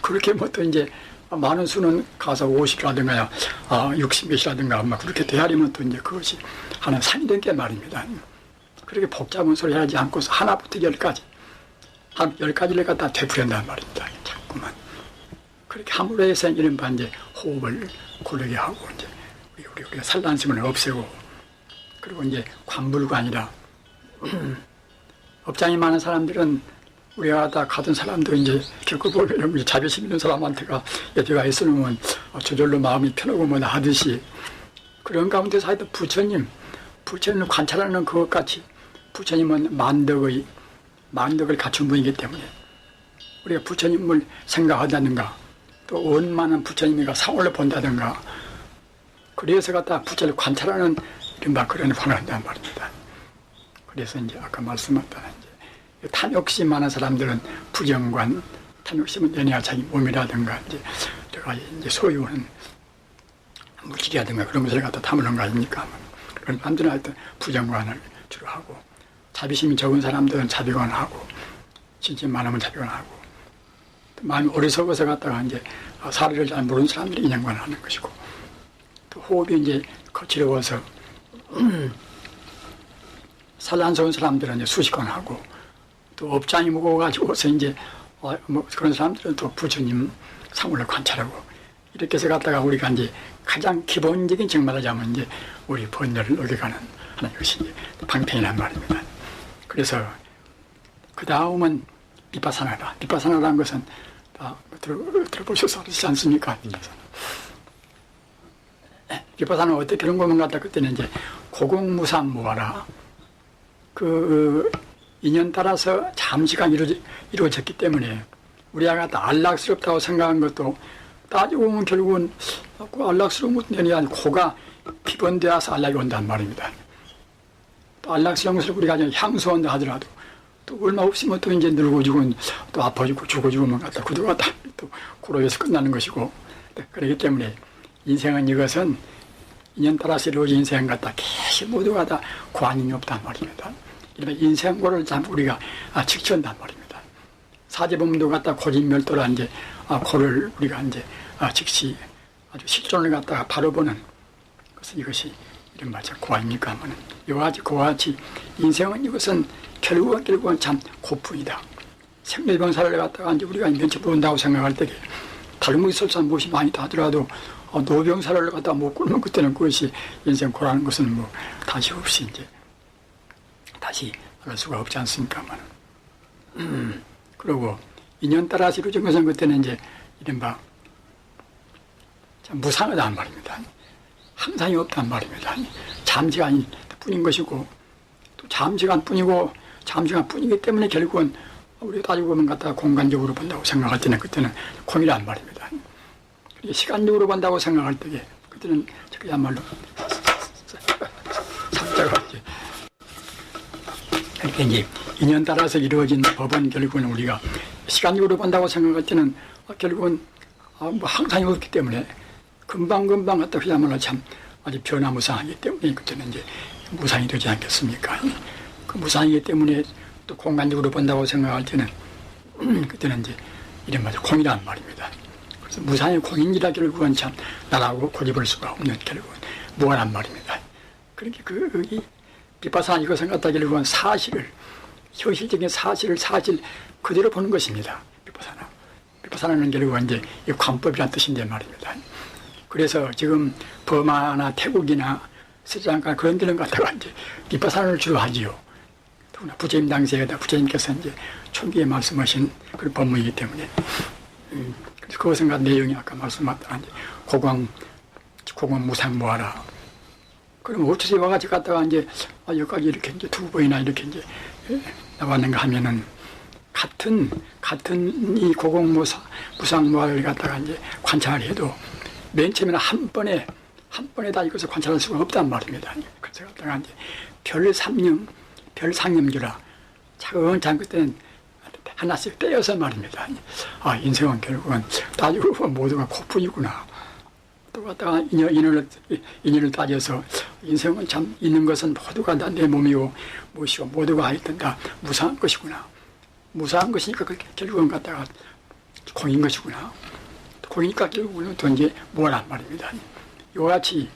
Speaker 1: 그렇게 뭐 또 이제 많은 수는 가서 50이라든가 60몇이라든가 막 그렇게 돼야 되면 또 이제 그것이 하나 산이 된 게 말입니다. 그렇게 복잡한 소리 하지 않고서 하나부터 10까지 한 10가지를 갖다 되풀이한단 말입니다. 자꾸만 그렇게 함으로 해서 이른바 이제 호흡을 고르게 하고 이제 우리가 산란심을 없애고 그리고 이제 관불가 아니라 업장이 많은 사람들은 우리가 다 가던 사람도 이제 겪어보면 자비심 있는 사람한테가 여태가 있으면 저절로 마음이 편하고 뭐 하듯이 그런 가운데서 하여튼 부처님을 관찰하는 그것 같이 부처님은 만덕을 갖춘 분이기 때문에 우리가 부처님을 생각하다든가 또 원만한 부처님이가 상월로 본다든가 그래서 갖다 부처를 관찰하는 이른바 그런 방을 한단 말입니다. 그래서 이제 아까 말씀했던 이제 탐욕심 많은 사람들은 부정관, 탐욕심은 연애와 자기 몸이라든가 이제 소유하는 물질이라든가 그런 것을 갖다 탐하는 거 아닙니까? 그런 사람들은 하여튼 부정관을 주로 하고 자비심이 적은 사람들은 자비관을 하고 진심 많으면 자비관을 하고 마음이 어리석어서 갖다가 이제 사리를 잘 모르는 사람들이 인연관을 하는 것이고 또 호흡이 이제 거칠어서 산란스러운 사람들은 이제 수식관을 하고 또 업장이 무거워가지고서 이제 뭐 그런 사람들은 또 부처님 상물을 관찰하고 이렇게 해서 갖다가 우리가 이제 가장 기본적인 정말하자면 이제 우리 번뇌를 녹여가는 하나의 것이 이제 방편이란 말입니다. 그래서 그 다음은 비파사나다. 비파사나라는 것은 다 들어보셔서 그렇지 않습니까? 비파사나는 어떻게 그런 것만 갖다 그때는 이제 고공무상무하라. 그 인연 따라서 잠시간 이루어졌기 때문에 우리가 갖다 안락스럽다고 생각한 것도 따지고 보면 결국은 그 안락스러운 것도 아니라 고가 피번되어서 안락이 온단 말입니다. 또 안락스러운 것을 우리가 향수한다 하더라도 또 얼마 없으면 또 이제 늙어지고 또 아파지고 죽어지고만 갖다 구두 갖다 또 고로에서 끝나는 것이고 그렇기 때문에 인생은 이것은 인연 따라서 이루어진 인생 같다 계시 모두가 다 관인이 없단 말입니다. 이러면 인생고를 참 우리가 직시한단 말입니다. 사제범도 갖다 고진멸도라 이제 고를 우리가 이제 직시 아주 실존을 갖다가 바로 보는 것은 이것이 이런 말이죠. 고아입니까 하면은 이와 같이 인생은 이것은 결국은 참 고풍이다. 생멸병사를 갖다가 이제 우리가 면접 본다고 생각할 때 다른 설산 무엇이 많이 하더라도 노병사를 갖다가 못 굴면 그때는 그것이 인생 고라는 것은 뭐 다시 없이 이제 다시 할 수가 없지 않습니까? 그리고 인연 따라서 이루어진 것은 그때는 이제 이른바 참 무상하다는 말입니다. 항상이 없단 말입니다. 잠시간이 뿐인 것이고 또 잠시간 뿐이기 때문에 결국은 우리가 따지고 보면 갖다가 공간적으로 본다고 생각할 때는 그때는 공이란 말입니다. 시간적으로 본다고 생각할 때 그때는 그야말로 삼자가 이제 인연 따라서 이루어진 법은 결국은 우리가 시간적으로 본다고 생각할 때는 결국은 뭐 항상이 없기 때문에 금방 갖다 그야말로 참 아주 변화무상하기 때문에 그때는 이제 무상이 되지 않겠습니까? 그 무상이기 때문에 또 공간적으로 본다고 생각할 때는 그때는 이제 이런 말이 공이란 말입니다. 그래서 무상의 공인이라 결국은 참 나라고 고집할 수가 없는 결국은 무한한 말입니다. 그러니까 이 비파사나 이것은 갖다 결국은 사실을 현실적인 사실 그대로 보는 것입니다. 비파사나는 결국은 이제 이 관법이란 뜻인데 말입니다. 그래서 지금 버마나 태국이나 스리랑카 그런 데는 갖다가 이제 비파사나를 주로 하지요. 더구나 부처님 당시에 부처님께서 이제 초기에 말씀하신 그런 법문이기 때문에 그래서 그것은 내용이 아까 말씀하셨던 이제 고광 무상무하라. 그럼 어쩌지 와가지고 갔다가 이제 여기까지 이렇게 이제 두 번이나 이렇게 이제 나왔는가 하면은 같은 이 무상무하를 갖다가 이제 관찰을 해도 맨 처음에는 한 번에 다 이것을 관찰할 수가 없단 말입니다. 그래서 갖다가 이제 별상념주라 차근차근 그때는 하나씩 떼어서 말입니다. 인생은 결국은 따지고 보면 모두가 고풍이구나. 또 갖다가 인연을 따져서 인생은 참 있는 것은 모두가 다 내 몸이고 무엇이고 모두가 하여튼 다 무상한 것이구나. 무상한 것이니까 결국은 갖다가 공인 것이구나. 공이니까 결국은 또 이제 뭐란 말입니다. 이와 같이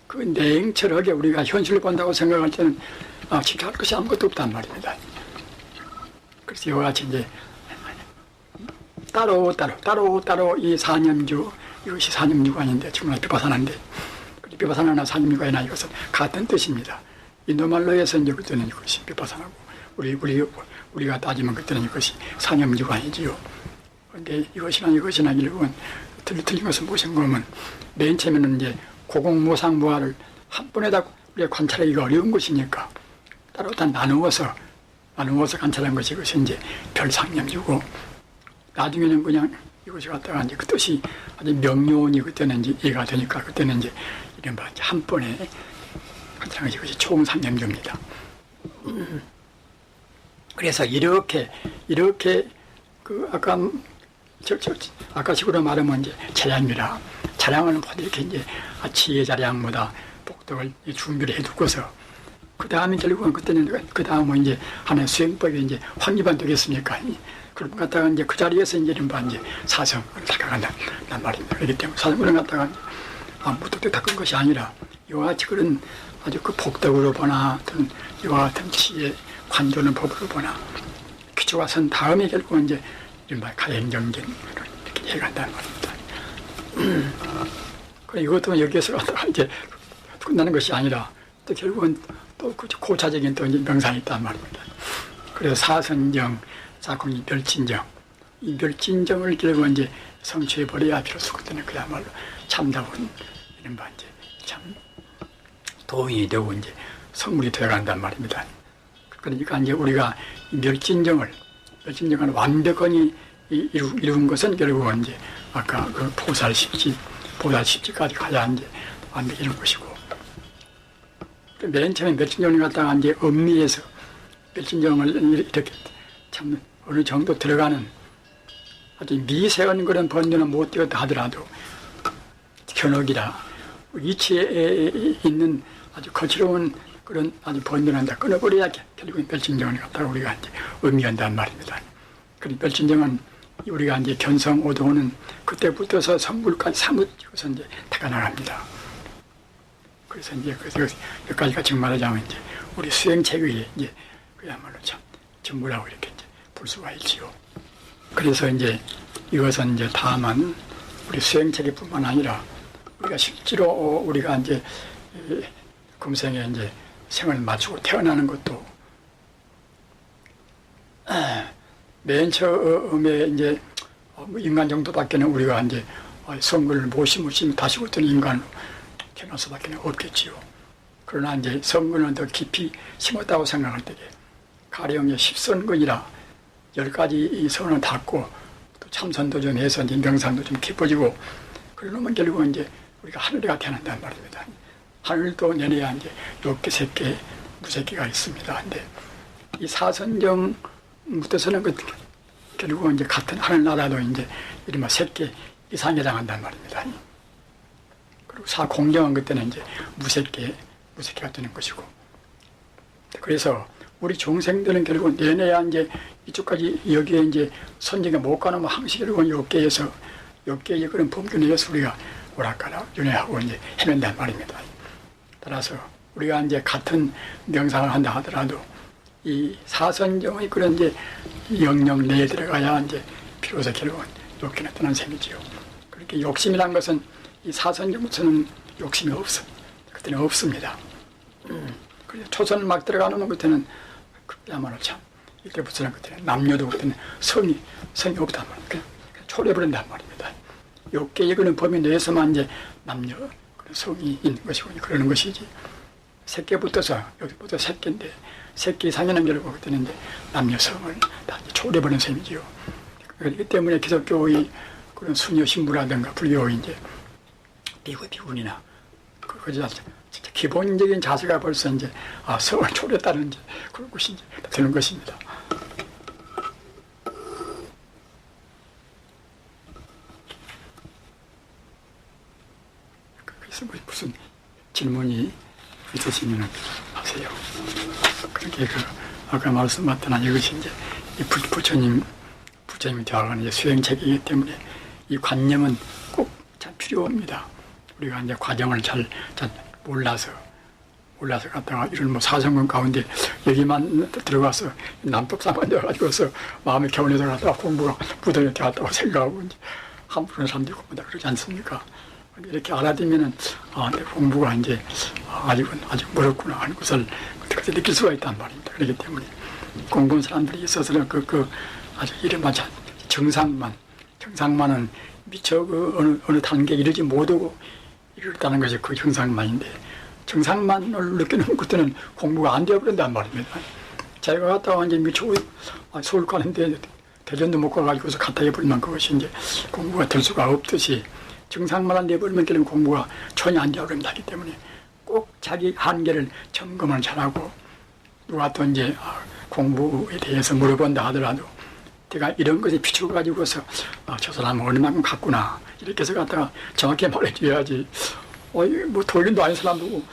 Speaker 1: 그 냉철하게 우리가 현실을 본다고 생각할 때는 지켜할 것이 아무것도 없단 말입니다. 그래서 이와 같이 이제 따로 이 사념주, 이것이 사념주가 아닌데 정말 비파사나인데 비파사나나 사념주가이나 이것은 같은 뜻입니다. 인도말로 해서 이제 그때는 이것이 비파사나고 우리가 따지면 그때는 이것이 사념주가 아니지요. 그런데 이것이나 결국은 틀린 것은 무엇인 거면 맨 처음에는 이제 고공무상무화를 한 번에다 우리가 관찰하기가 어려운 것이니까 따로 다 나누어서 관찰한 것이 이것이 이제 별상념주고 나중에는 그냥 이것이 갖다가 이제 그 뜻이 아주 명료하니 그때는 이제 이해가 되니까 그때는 이제 이른바 이제 한 번에 관찰한 것이 총상념주입니다. 그래서 이렇게 그 아까 식으로 말하면 이제 자량이라 자량을 모두 이렇게 이제 지혜 자량보다 복덕을 준비를 해두고서 그 다음에 결국은 그때는 그 다음은 이제 하나의 수행법이 이제 확립안 되겠습니까? 그럼 갖다가 이제 그 자리에서 이제 이제 사성을 닦아간단 말입니다. 그렇기 때문에 사성을 갖다가 무턱대고 닦은 것이 아니라 이와 같이 그런 아주 그 복덕으로 보나 이와 같은 지혜 관조는 법으로 보나 기초가 선 다음에 결국은 이제 이른바 가행정진 이렇게 해간다는 말입니다. 이것도 여기에서 이제 끝나는 것이 아니라 또 결국은 또 고차적인 또 이제 명상이 있단 말입니다. 그래서 사선정, 사공이 멸진정, 이 멸진정을 결국은 이제 성취해 버려야 비로소 그때는 그야말로 참다운 이른바 이제 참 도인이 되고 이제 성물이 되어간단 말입니다. 그러니까 이제 우리가 멸진정을 완벽하게 이룬 것은 결국은 이제 아까 그 보살십지까지 가야 이제 완벽히 이룬 것이고, 맨 처음에 멸진정을 갖다가 이제 음미해서 멸진정을 이렇게 참 어느 정도 들어가는 아주 미세한 그런 번뇌는 못 되었다 하더라도 견옥이라 이치에 있는 아주 거칠어온 그런 아주 번뇌는 다 끊어버려야 결국은 멸진정을 갖다가 우리가 이제 의미한단 말입니다. 그리고 멸진정은 우리가 이제 견성 오도는 그때부터서 성불까지 사뭇 이것은 이제 다가 나갑니다. 그래서 이제 여기까지가 지금 말하자면 이제 우리 수행책의 이제 그야말로 참 전부라고 이렇게 이제 볼 수가 있지요. 그래서 이제 이것은 이제 다만 우리 수행책뿐만 아니라 우리가 실제로 우리가 이제 금생에 이제 생을 마치고 태어나는 것도 맨 처음에 이제 인간 정도밖에는 우리가 이제 성근을 못 심으시면 다시 어떤 인간으로 태어날 수밖에 없겠지요. 그러나 이제 성근을 더 깊이 심었다고 생각할 때에 가령 10선근이라 10가지 이 선을 닦고 또 참선도 좀 해서 이제 명상도 좀 깊어지고 그러면 결국은 이제 우리가 하늘에가 태어난단 말입니다. 하늘도 내려야 이제 6개, 3개, 무색개가 있습니다. 근데 이 사선정부터서는 결국은 이제 같은 하늘나라도 이제 이른바 3개 이상에 해당한단 말입니다. 그리고 사공정은 그때는 이제 무색개가 되는 것이고. 그래서 우리 종생들은 결국은 내내야 이제 이쪽까지 여기에 이제 선정에 못 가는 항시 결국은 6개에서 6개의 그런 범규 내에서 우리가 오락가락 윤회하고 이제 헤맨단 말입니다. 따라서 우리가 이제 같은 명상을 한다 하더라도 이 사선정의 그런 이제 영역 내에 들어가야 이제 비로소 결국은 욕심이 떠난 셈이지요. 그렇게 욕심이란 것은 이 사선정부터는 욕심이 그때는 없습니다. 그래서 초선을 막 들어가는 그때는 그야말로 참 이때부터는 그때는 남녀도 그때는 성이 없단 말입니다. 그냥 초래버린단 말입니다. 욕계의 그런 범위 내에서만 이제 남녀 그런 성이 있는 것이고 그러는 것이지. 새끼부터서 여기부터 새끼인데 새끼 이상에는 결국 그때는 이제 남녀 성을 다 초래버리는 셈이지요. 그렇기 때문에 기독교의 그런 수녀 신부라든가 불교의 이제 비구니나 진짜 기본적인 자세가 벌써 이제 성을 초래했다는 이제 그런 것이 이제 되는 것입니다. 그래서 무슨 질문이 있으시면 하세요. 그렇게 아까 말씀하셨던 이것이 이제 이 부처님이 되어가는 이제 수행책이기 때문에 이 관념은 꼭 참 필요합니다. 우리가 이제 과정을 잘 몰라서 갔다가 이런 뭐 사성권 가운데 여기만 들어가서 남법상만 되어가지고서 마음의 겨울에서 갔다가 공부가 부담이 되었다고 생각하고 이제 함부로 사람들이 공부다 그러지 않습니까? 이렇게 알아두면은 내 공부가 이제 아직 멀었구나 하는 것을 그때 느낄 수가 있단 말입니다. 그렇기 때문에 공부한 사람들이 있어서는 아주 이른바 정상만은 미처 어느 단계에 이르지 못하고 이르렀다는 것이 그 정상만인데 정상만을 느끼는 그때는 공부가 안 되어버린단 말입니다. 제가 갔다가 이제 미처 서울 가는데 대전도 못 가가지고서 갔다 해버리면 그것이 이제 공부가 될 수가 없듯이 정상만을 내버리면 되는 공부가 전혀 안 되어버린다 하기 때문에 꼭 자기 한계를 점검을 잘하고 누가 또 이제 공부에 대해서 물어본다 하더라도 내가 이런 것에 비춰가지고서 저 사람은 얼마만큼 갔구나 이렇게 해서 갖다가 정확히 말해줘야지 뭐 돌림도 아닌 사람도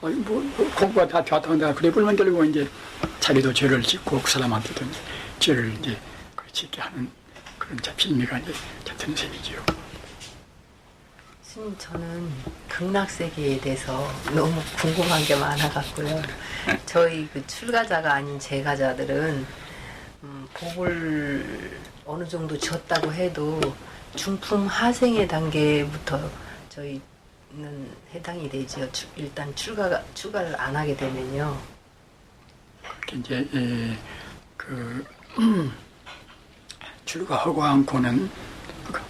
Speaker 1: 뭐 공부가 다 좋았다 한다 그래 보면 결국 이제 자기도 죄를 짓고 그 사람한테도 죄를 이제 짓게 하는 그런 빌미가 이제 드는 셈이지요.
Speaker 2: 스님, 저는 극락세계에 대해서 너무 궁금한 게 많아갖고요. 저희 그 출가자가 아닌 재가자들은 복을 어느 정도 졌다고 해도 중품 하생의 단계부터 저희는 해당이 되죠. 일단 출가를 안 하게 되면요.
Speaker 1: 이제 출가하고 않고는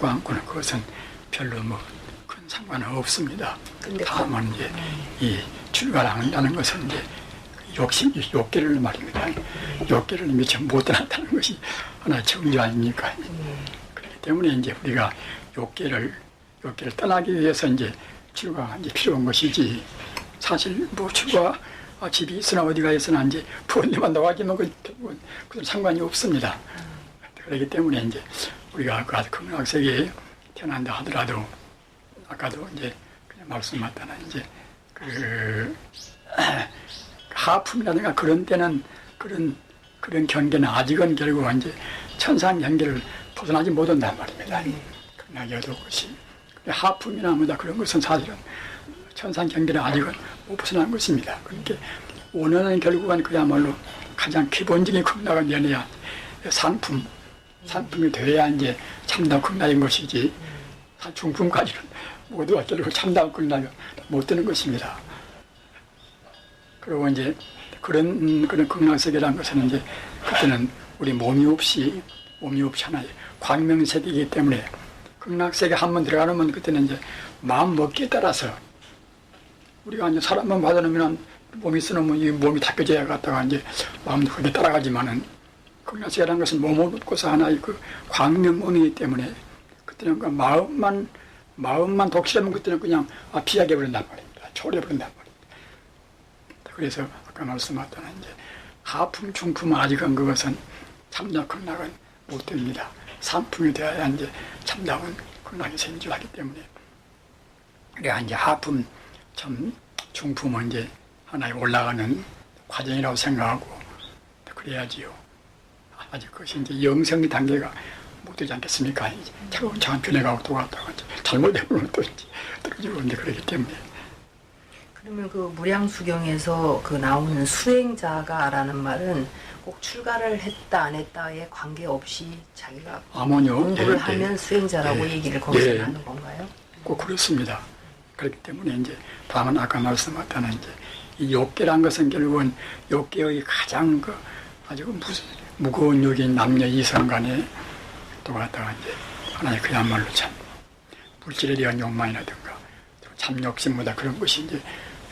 Speaker 1: 그것은 별로 뭐 큰 상관은 없습니다. 다만 이제 이 출가를 한다는 것은 이제 욕계를 말입니다. 욕계를 미처 못 떠났다는 것이 하나의 정죄 아닙니까? 그렇기 때문에 이제 우리가 욕계를 떠나기 위해서 이제 출가가 이제 필요한 것이지 사실 뭐 출가 집이 있으나 어디가 있으나 이제 부모님만 나가지면 그건 상관이 없습니다. 그렇기 때문에 이제 우리가 그 극락세계에 태어난다 하더라도 아까도 이제 그냥 말씀하셨다나 이제 하품이라든가 그런 때는 그런 경계는 아직은 결국 이제 천상 경계를 벗어나지 못한단 말입니다. 극락이어도 그것이 하품이나 뭐다 그런 것은 사실은 천상 경계는 아직은 못 벗어난 것입니다. 그렇게 원하는 결국은 그야말로 가장 기본적인 극락을 내려야 상품이 돼야 이제 참담 극락인 것이지 중품까지는 모두가 결국 참담 극락이 못 되는 것입니다. 그리고 이제 그런 극락세계라는 것은 이제 그때는 우리 몸이 없이 하나의 광명세계이기 때문에 극락세계 한 번 들어가면 그때는 이제 마음 먹기에 따라서 우리가 이제 사람만 받아놓으면 몸이 쓰는 이 몸이 닦여져야 갔다가 이제 마음도 그렇게 따라가지만은 극락세계라는 것은 몸을 놓고서 하나의 그 광명 몸이기 때문에 그때는 그 마음만 독실하면 그때는 그냥 비하게 버린단 말입니다. 초래버린단 말입니다. 그래서 아까 말씀하셨던 이제 하품, 중품 아직은 그것은 참나 극락은 못 됩니다. 상품이 되어야 이제 참다운 극락이 생기하기 때문에 그래야 이제 하품, 중품은 이제 하나의 올라가는 과정이라고 생각하고 그래야지요. 아직 그것이 이제 영성의 단계가 못 되지 않겠습니까? 차근차근 변해가고 또 갔다가 잘못되면 또 이제 떨어지고 이제 그러기 때문에.
Speaker 2: 그러면 그 무량수경에서 그 나오는 수행자가라는 말은 꼭 출가를 했다 안 했다에 관계없이 자기가 공부를 하면 수행자라고 얘기를 거기서 하는 건가요?
Speaker 1: 꼭 그렇습니다. 그렇기 때문에 이제 다만 아까 말씀하셨다는 이제 이 욕계란 것은 결국은 욕계의 가장 아주 무거운 욕인 남녀 이성 간에 또 갖다가 이제 하나의 그야말로 참 물질에 대한 욕망이라든가 참 욕심보다 그런 것이 이제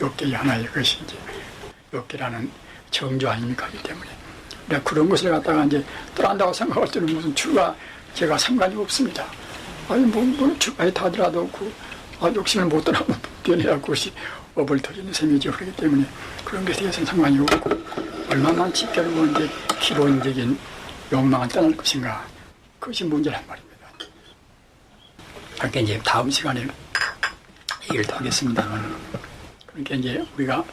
Speaker 1: 욕계의 하나의 것이 이제 욕계라는 정조 아닙니까? 하기 때문에 내가 그런 것을 갖다가 이제 떠난다고 생각할 때는 무슨 제가 상관이 없습니다. 아니 뭐 출가했다 하더라도 욕심을 못 떠나면 변해야 그것이 업을 터지는 셈이죠. 그렇기 때문에 그런 것에 대해서는 상관이 없고 얼마만치 결국 이제 기본적인 욕망을 떠날 것인가 그것이 문제란 말입니다. 그러니까 이제 다음 시간에 얘기를 더 하겠습니다만, 그러니까 이제 우리가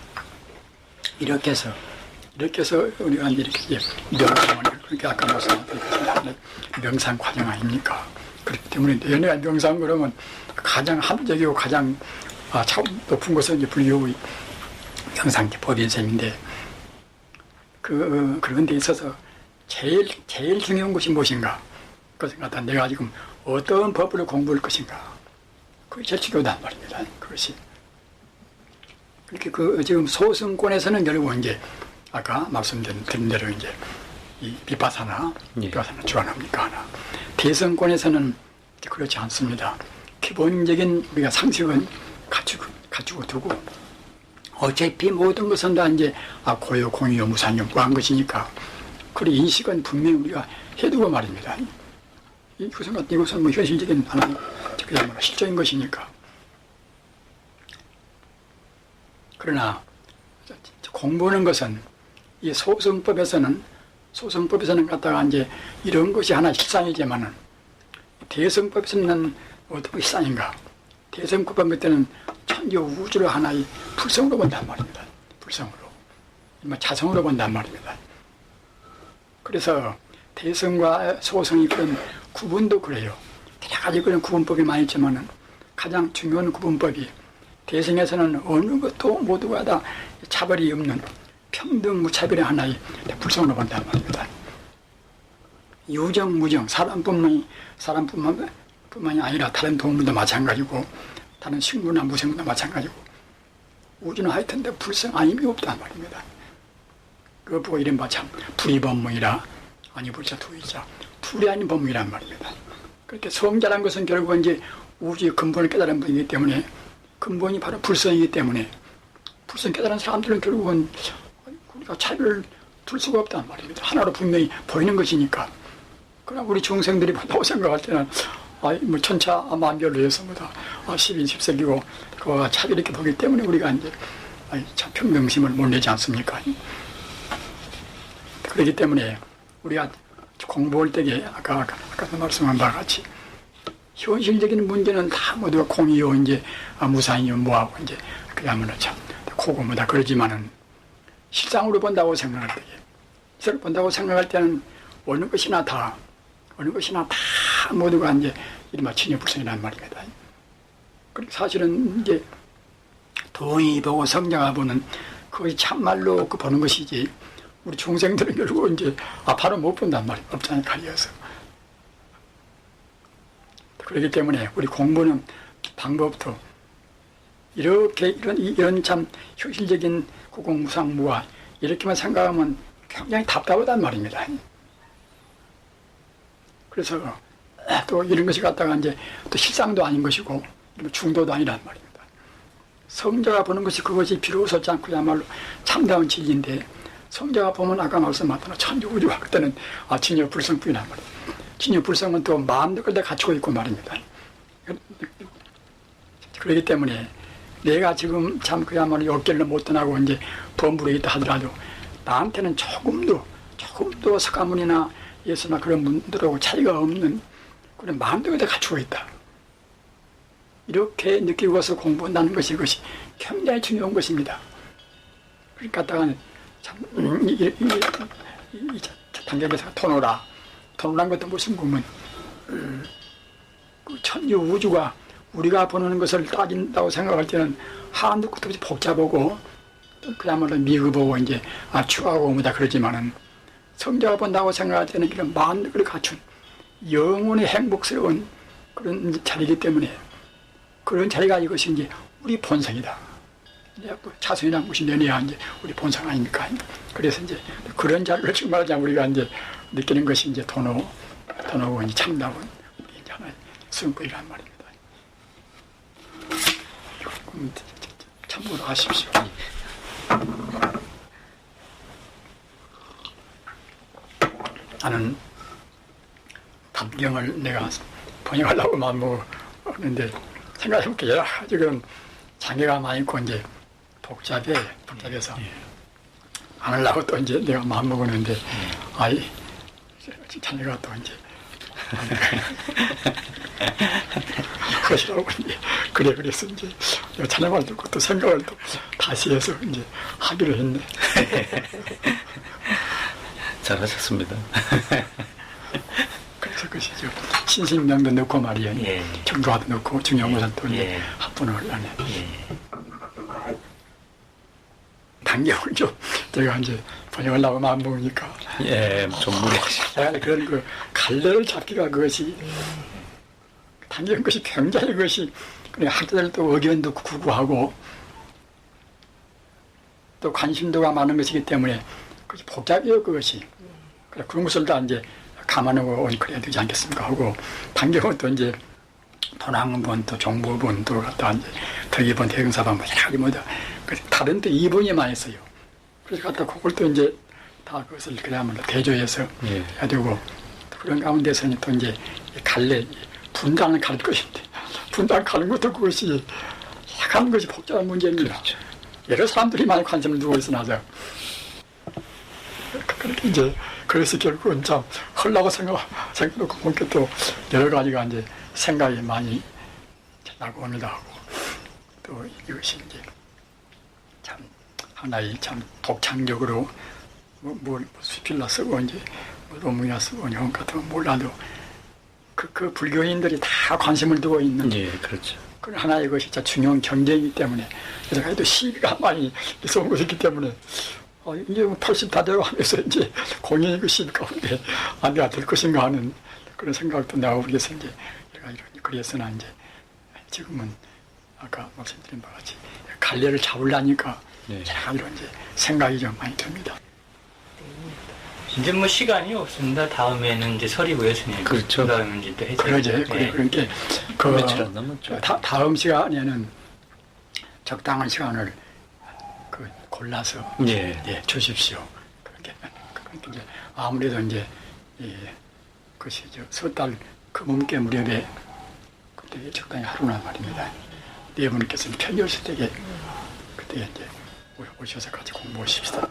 Speaker 1: 이렇게 해서 우리가 이제 이렇게 이제 명상을, 그렇게 아까 말씀드린 명상 과정 아닙니까? 그렇기 때문에 내가 명상 그러면 가장 합리적이고 가장 참 높은 것은 이제 불교의 명상 법인셈인데, 그런 데 있어서 제일 중요한 것이 무엇인가? 그것을 갖다 내가 지금 어떤 법을 공부할 것인가? 그게 제일 중요하단 말입니다. 그것이. 그렇게 지금 소승권에서는 결국 이제 아까 말씀드린 대로 이제 이 비파사나 주안합니까 하나. 대승권에서는 그렇지 않습니다. 기본적인 우리가 상식은 갖추고 두고, 어차피 모든 것은 다 이제 고요, 공유, 무상요, 무한 것이니까, 그 인식은 분명히 우리가 해두고 말입니다. 이것은 뭐 현실적인 하나의 그야말로 실적인 것이니까. 그러나 공부하는 것은 이 소승법에서는 갖다가 이제 이런 것이 하나 실상이지만은, 대승법에서는 어떤 실상인가? 대승법은 그때는 천지 우주를 하나의 불성으로 본단 말입니다. 불성으로. 자성으로 본단 말입니다. 그래서 대승과 소승이 그런 구분도 그래요. 여러 가지 그런 구분법이 많이 있지만은 가장 중요한 구분법이, 대승에서는 어느 것도 모두가 다 차별이 없는 평등 무차별의 하나의 불성으로 본단 말입니다. 유정, 무정, 사람뿐만이 아니라 다른 동물도 마찬가지고, 다른 식물이나 무생물도 마찬가지고, 우주는 하여튼 불성 아님이 없단 말입니다. 그거 보고 이른바 참 불이법문이라, 아니 불자 두이자, 둘이 아닌 법문이란 말입니다. 그렇게 성자란 것은 결국 이제 우주의 근본을 깨달은 분이기 때문에, 근본이 바로 불성이기 때문에, 불성 깨달은 사람들은 결국은 우리가 차별을 둘 수가 없단 말입니다. 하나로 분명히 보이는 것이니까. 그러나 우리 중생들이 본다고 생각할 때는 뭐 천차 만별로 해서 뭐다 10인 10색이고 그와 차별 이렇게 보기 때문에 우리가 이제 참 평등심을 못 내지 않습니까? 그렇기 때문에 우리가 공부할 때에 아까도 말씀한 바와 같이 현실적인 문제는 다 모두가 공이요 이제 무상이요 뭐하고 이제 그야말로 참 고고무다 그러지만은, 실상으로 본다고 생각할 때에, 실상으로 본다고 생각할 때는 어느 것이나 다 모두가 이제 이른바 친여불성이라는 말입니다. 그리고 사실은 이제 동이 보고 성자가 보는 그것이 참말로 보는 것이지, 우리 중생들은 결국 이제 바로 못 본단 말이에요. 없잖아요, 가려서. 그렇기 때문에 우리 공부는 방법도 이렇게 이런 참 현실적인 고공무상무와 이렇게만 생각하면 굉장히 답답하단 말입니다. 그래서 또 이런 것이 갖다가 이제 또 실상도 아닌 것이고 중도도 아니란 말입니다. 성자가 보는 것이 그것이 비로소 않고야말로 참다운 진리인데, 성자가 보면 아까 말씀하셨던 천지우주가 그때는 진여불성뿐이란 말이에요. 진여불성은 또 마음도 그때 갖추고 있고 말입니다. 그렇기 때문에 내가 지금 참 그야말로 어깨를 못 떠나고 이제 범부에 있다 하더라도 나한테는 조금도 석가모니나 예수나 그런 분들하고 차이가 없는 그런 마음도 그때 갖추고 있다. 이렇게 느끼고서 공부한다는 것이 굉장히 중요한 것입니다. 그러니까 갖다가 참 이 단계에서 토노란 것도 무슨 보면 그 천지 우주가 우리가 보는 것을 따진다고 생각할 때는 한도 끝도 없이 복잡하고 그야말로 미흡하고 이제 추하고 뭐다 그러지만은, 성자가 본다고 생각할 때는 이런 마음을 갖춘 영혼의 행복스러운 그런 자리이기 때문에, 그런 자리가 이것이 이제 우리 본성이다. 차선이란 것이 내내야 이제 우리 본성 아닙니까? 그래서 이제 그런 자리를 정말하자 우리가 이제 느끼는 것이 이제 도노고 이제 참다운 우리 이제 하나의 수용법이란 말입니다. 참고로 하십시오. 나는 답경을 내가 번역하려고 마음먹었는데, 생각해볼게 여러 가지 그런 장애가 많이 있고 이제 복잡해서 안 하려고 또 이제 내가 마음먹었는데, 자네가 또 이제 그것이라고 이제 그래서 이제 찬양을 듣고 또 생각을 또 다시 해서 이제 하기로 했네.
Speaker 3: 잘하셨습니다.
Speaker 1: 그래서 그것이죠. 신신명도 넣고 말이에요.
Speaker 3: 예.
Speaker 1: 경도화도 넣고 중요한 또 이제
Speaker 3: 예.
Speaker 1: 합분을 하네.
Speaker 3: 예.
Speaker 1: 단경을 좀 제가 이제 번역하려고 마음 먹으니까
Speaker 3: 예, 좀 무리하시.
Speaker 1: 내가 그런 그 갈래를 잡기가 그것이 단경 것이 굉장히 그것이 그냥 학자들도 의견도 구구하고 또 관심도가 많은 것이기 때문에 그것이 복잡해요 그것이. 그래 그런 것을 다 이제 감안하고 그래야 되지 않겠습니까 하고 단경은 또 이제 도랑본 또 정보본 또 갖다 이제 덕이본 대흥사본 뭐 여러 가지 뭐다 다른 데 이본이 많이 있어요. 그래서 갖다 그걸 또 이제 다 그것을 그야말로 대조해서
Speaker 3: 예.
Speaker 1: 해야 되고 그런 가운데서는 또 이제 갈래 분단을 가는 것인데 분단 가는 것도 그것이 약한 것이 복잡한 문제입니다.
Speaker 3: 그렇죠.
Speaker 1: 여러 사람들이 많이 관심을 두고 있어 나서 그렇게 이제 그래서 결국은 참 헐라고 생각하고 보니까 또 여러 가지가 이제 생각이 많이 나고 옵니다 하고 또 이것이 이제 참 하나의 참 독창적으로 뭐 수필라 쓰고 이제 뭐 논문이나 쓰고 이런 것 같은 거 몰라도 그 불교인들이 다 관심을 두고 있는
Speaker 3: 예, 그렇죠.
Speaker 1: 그 하나의 것이 진짜 중요한 경쟁이기 때문에 그래서 그래도 시비가 많이 있어 온 것이기 때문에 이제 80 다 되고 하면서 이제 공연이 그 시비 가운데 안 돼야 될 것인가 하는 그런 생각도 나오고 그래서 이제 그래서나 이제 지금은 아까 말씀드린 바와 같이 갈래를 잡으려니까
Speaker 3: 네.
Speaker 1: 자 이런 이제 생각이 좀 많이 듭니다.
Speaker 4: 이제 뭐 시간이 없습니다. 다음에는 이제 서리고 예수님.
Speaker 3: 그렇죠.
Speaker 4: 그다음에 이제 또 해제.
Speaker 1: 그러죠. 그러니까 그
Speaker 3: 며칠 안 남았죠.
Speaker 1: 다음 시간에는 적당한 시간을 그 골라서
Speaker 3: 예.
Speaker 1: 주십시오. 그렇게 이제 아무래도 이제 그것이 서달 금음께 무렵에 그때 적당히 하루나 말입니다. 네 분께서는 편히 오실 때에 그때 이제 오셔서 같이 공부하십시다.